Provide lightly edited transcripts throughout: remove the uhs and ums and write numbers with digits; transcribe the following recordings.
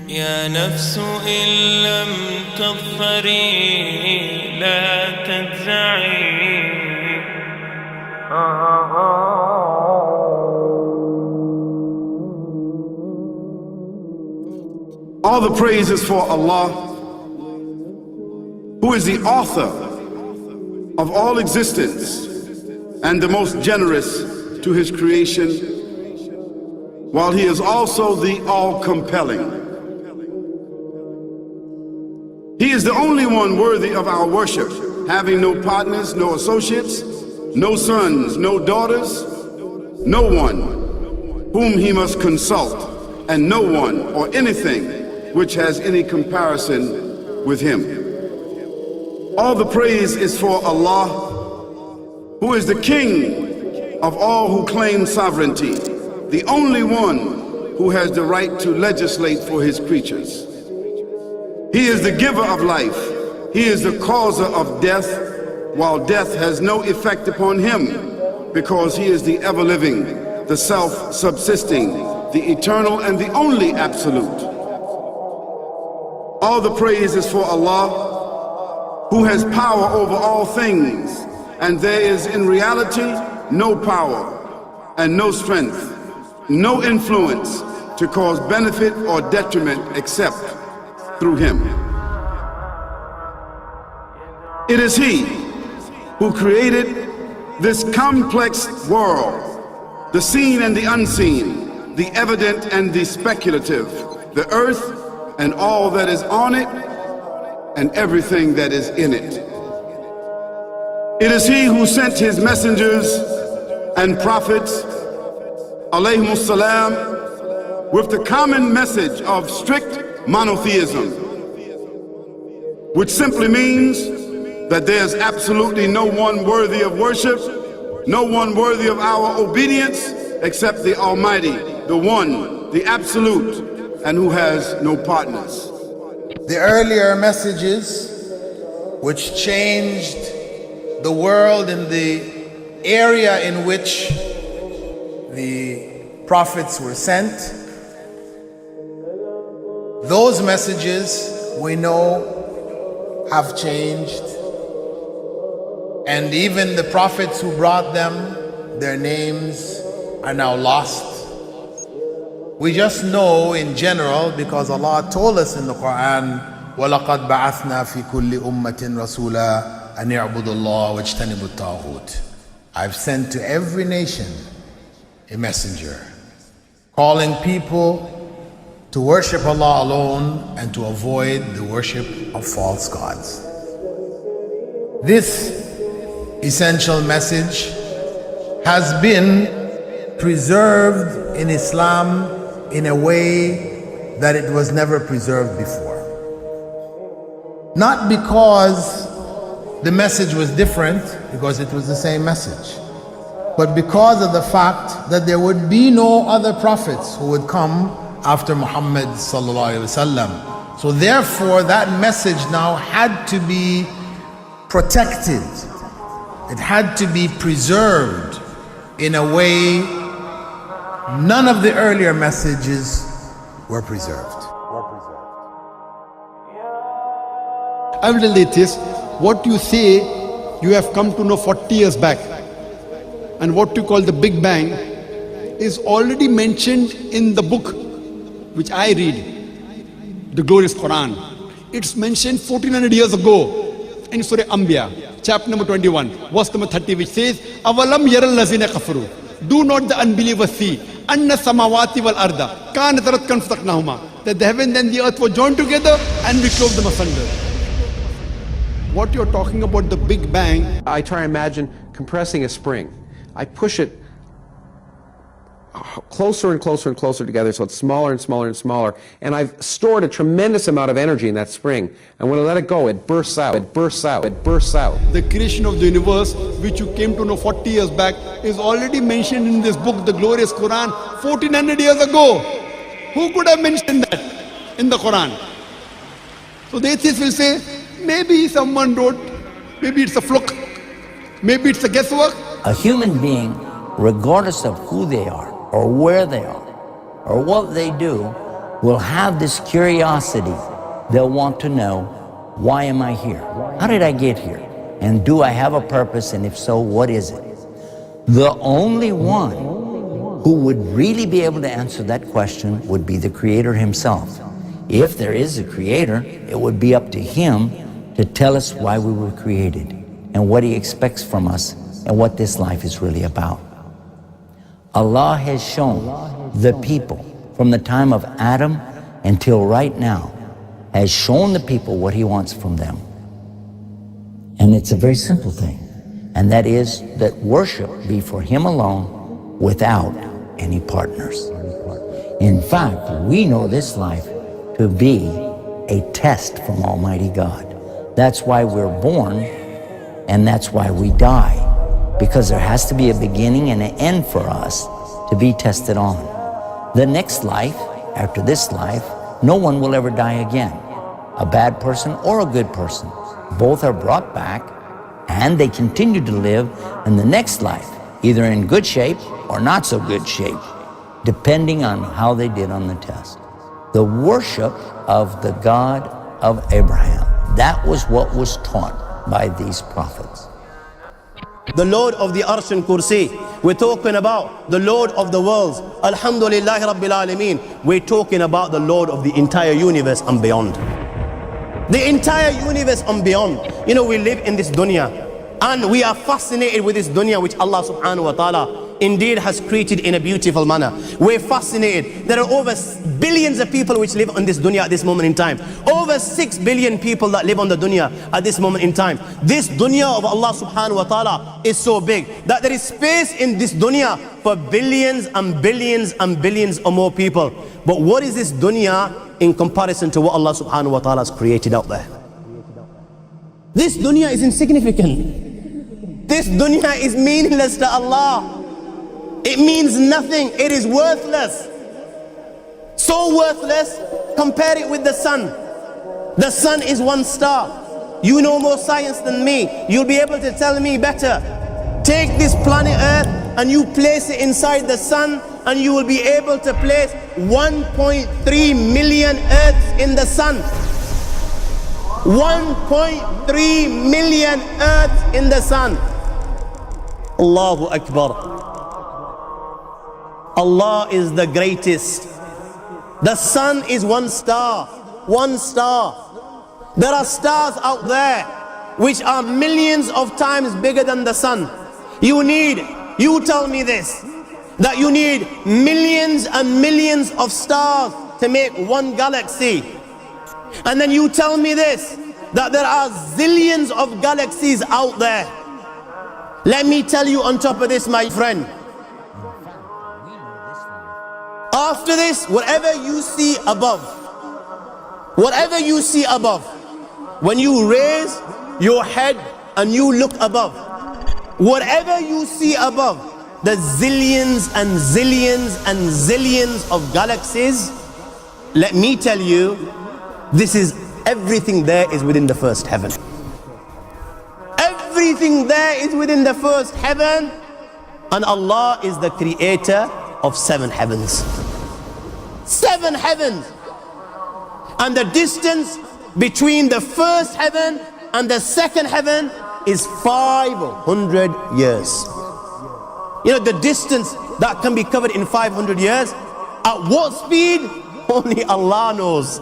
يا نفس إن لم تظفري لا تجزعي. All the praise is for Allah, who is the author of all existence and the most generous to his creation, while he is also the all-compelling. He is the only one worthy of our worship, having no partners, no associates, no sons, no daughters, no one whom he must consult, and no one or anything which has any comparison with him. All the praise is for Allah, who is the King of all who claim sovereignty, the only one who has the right to legislate for his creatures. He is the giver of life. He is the causer of death, while death has no effect upon him, because he is the ever-living, the self-subsisting, the eternal and the only absolute. All the praise is for Allah, who has power over all things, and there is in reality no power and no strength, no influence to cause benefit or detriment except through him. It is he who created this complex world, the seen and the unseen, the evident and the speculative, the earth and all that is on it and everything that is in it. It is he who sent his messengers and prophets, alayhimus salam, with the common message of strict monotheism, which simply means that there's absolutely no one worthy of worship, no one worthy of our obedience except the Almighty, the One, the Absolute, and who has no partners. The earlier messages which changed the world in the area in which the prophets were sent, those messages we know have changed, and even the prophets who brought them, their names are now lost. We just know in general because Allah told us in the Quran, وَلَقَدْ بَعَثْنَا فِي كُلِّ أُمَّةٍ رَسُولًا أَنْ يَعْبُدُوا اللَّهَ وَاجْتَنِبُوا الطَّاغُوتَ. I've sent to every nation a messenger, calling people to worship Allah alone and to avoid the worship of false gods. This essential message has been preserved in Islam in a way that it was never preserved before. Not because the message was different, because it was the same message, but because of the fact that there would be no other prophets who would come after Muhammad sallallahu alaihi wasallam. So therefore that message now had to be protected. It had to be preserved in a way none of the earlier messages were preserved. I will tell you this, what you say you have come to know 40 years back, and what you call the Big Bang is already mentioned in the book which I read, the glorious Quran. It's mentioned 1400 years ago in Surah Anbiya, chapter number 21, verse number 30, which says, Avalam yaral lazina kafaru. Do not the unbelievers see, anna samawati wal arda, kanat ratkan fataqnahuma, that the heaven and the earth were joined together and we clove them asunder. What you're talking about, the Big Bang. I try to imagine compressing a spring. I push it closer and closer and closer together so it's smaller and smaller and smaller, and I've stored a tremendous amount of energy in that spring, and when I let it go, it bursts out, it bursts out, it bursts out. The creation of the universe, which you came to know 40 years back, is already mentioned in this book, the glorious Quran, 1400 years ago. Who could have mentioned that in the Quran? So the atheists will say, maybe someone wrote, maybe it's a fluke, maybe it's a guesswork. A human being, regardless of who they are or where they are, or what they do will have this curiosity. They'll want to know, why am I here? How did I get here? And do I have a purpose? And if so, what is it? The only one who would really be able to answer that question would be the Creator himself. If there is a Creator, it would be up to him to tell us why we were created and what he expects from us and what this life is really about. Allah has shown the people from the time of Adam until right now, has shown the people what he wants from them. And it's a very simple thing, and that is that worship be for him alone without any partners. In fact, we know this life to be a test from Almighty God. That's why we're born, and that's why we die, because there has to be a beginning and an end for us to be tested on. The next life, after this life, no one will ever die again. A bad person or a good person. Both are brought back and they continue to live in the next life, either in good shape or not so good shape, depending on how they did on the test. The worship of the God of Abraham, that was what was taught by these prophets. The Lord of the Arsh and Kursi. We're talking about the Lord of the worlds. Alhamdulillah Rabbil Alameen. We're talking about the Lord of the entire universe and beyond. The entire universe and beyond. You know, we live in this dunya and we are fascinated with this dunya which Allah subhanahu wa ta'ala indeed has created in a beautiful manner. We're fascinated. There are over billions of people which live on this dunya at this moment in time. Over 6 billion people that live on the dunya at this moment in time. This dunya of Allah subhanahu wa ta'ala is so big that there is space in this dunya for billions and billions and billions or more people. But what is this dunya in comparison to what Allah subhanahu wa ta'ala has created out there? This dunya is insignificant. This dunya is meaningless to Allah. It means nothing. It is worthless. So worthless, compare it with the sun. The sun is one star. You know more science than me. You'll be able to tell me better. Take this planet Earth and you place it inside the sun, and you will be able to place 1.3 million Earths in the sun. 1.3 million Earths in the sun. Allahu Akbar. Allah is the greatest. The sun is one star. One star. There are stars out there which are millions of times bigger than the sun. You tell me this, that you need millions and millions of stars to make one galaxy. And then you tell me this, that there are zillions of galaxies out there. Let me tell you on top of this, my friend. After this, whatever you see above, when you raise your head and you look above, whatever you see above, the zillions and zillions and zillions of galaxies, let me tell you, everything there is within the first heaven. Everything there is within the first heaven, and Allah is the creator of 7 heavens. 7 heavens. And the distance between the first heaven and the second heaven is 500 years. You know, the distance that can be covered in 500 years, at what speed? Only Allah knows.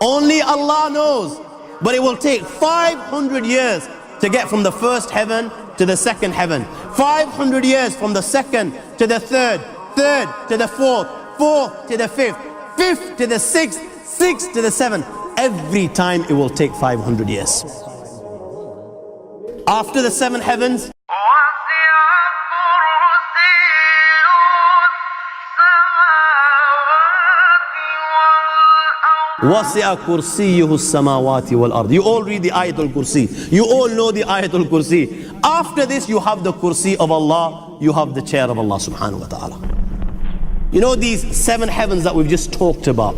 Only Allah knows. But it will take 500 years to get from the first heaven to the second heaven. 500 years from the second to the third, third to the fourth, fourth to the fifth, fifth to the sixth, sixth to the seventh. Every time it will take 500 years. After the 7 heavens, وَسِعَ كُرْسِيُّهُ السَّمَاوَاتِ وَالْأَرْضِ. You all read the Ayatul Kursi. You all know the Ayatul Kursi. After this, you have the Kursi of Allah. You have the chair of Allah subhanahu wa ta'ala. You know these 7 heavens that we've just talked about,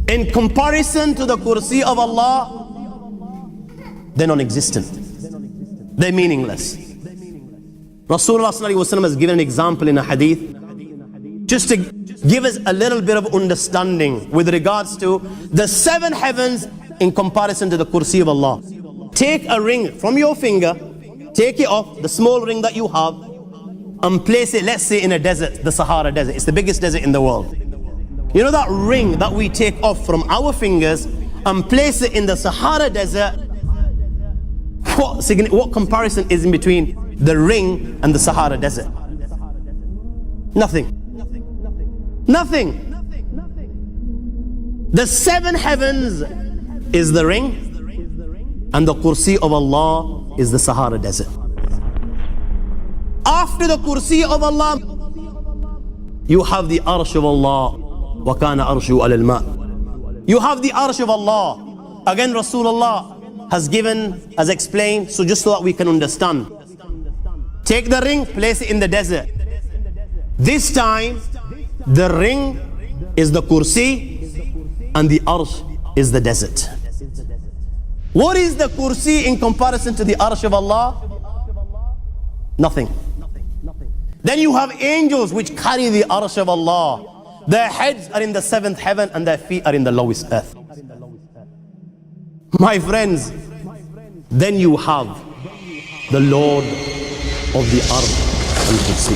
in comparison to the Kursi of Allah, they're non-existent. They're meaningless. Rasulullah ﷺ has given an example in a hadith just to give us a little bit of understanding with regards to the 7 heavens in comparison to the kursi of Allah. Take a ring from your finger, take it off, the small ring that you have, and place it, let's say, in a desert, the Sahara Desert. It's the biggest desert in the world. You know that ring that we take off from our fingers and place it in the Sahara Desert? What comparison is in between the ring and the Sahara Desert? Nothing. Nothing. The 7 heavens is the ring, and the kursi of Allah is the Sahara Desert. After the kursi of Allah, you have the arsh of Allah. وَكَانَ أَرْشُهُ عَلَى الْمَاءِ. You have the arsh of Allah. Again, Rasulullah has explained, so just so that we can understand. Take the ring, place it in the desert. This time, the ring is the kursi and the arsh is the desert. What is the kursi in comparison to the arsh of Allah? Nothing. Then you have angels which carry the arsh of Allah. Their heads are in the 7th heaven and their feet are in the lowest earth. My friends, then you have the Lord of the Arsh al-Kursi.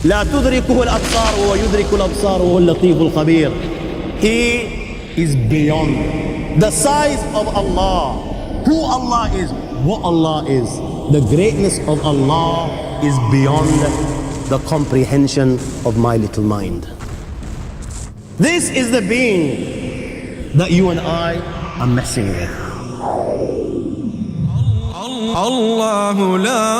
لا تدركه الأبصار وهو يدرك الأبصار وهو اللطيف الخبير. He is beyond the size of Allah, who Allah is, what Allah is. The greatness of Allah is beyond the comprehension of my little mind. This is the being that you and I are messing with. الله لا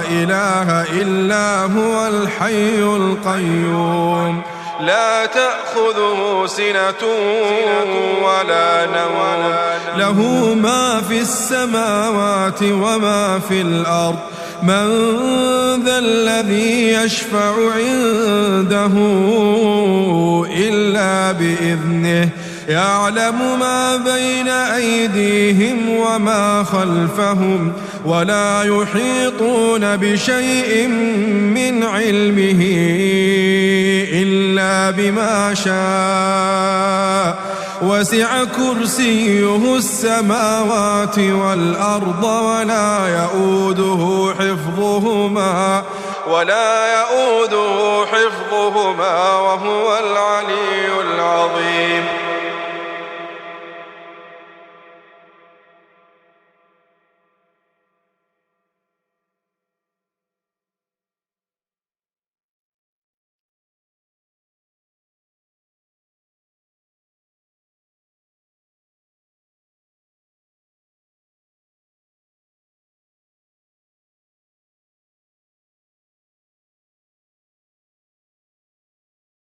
إله إلا هو الحي القيوم لا تأخذه سنة ولا نوم له ما في السماوات وما في الأرض من ذا الذي يشفع عنده إلا بإذنه يعلم ما بين أيديهم وما خلفهم ولا يحيطون بشيء من علمه إلا بما شاء وسع كرسيه السماوات والأرض ولا يؤوده حفظهما وهو العلي العظيم.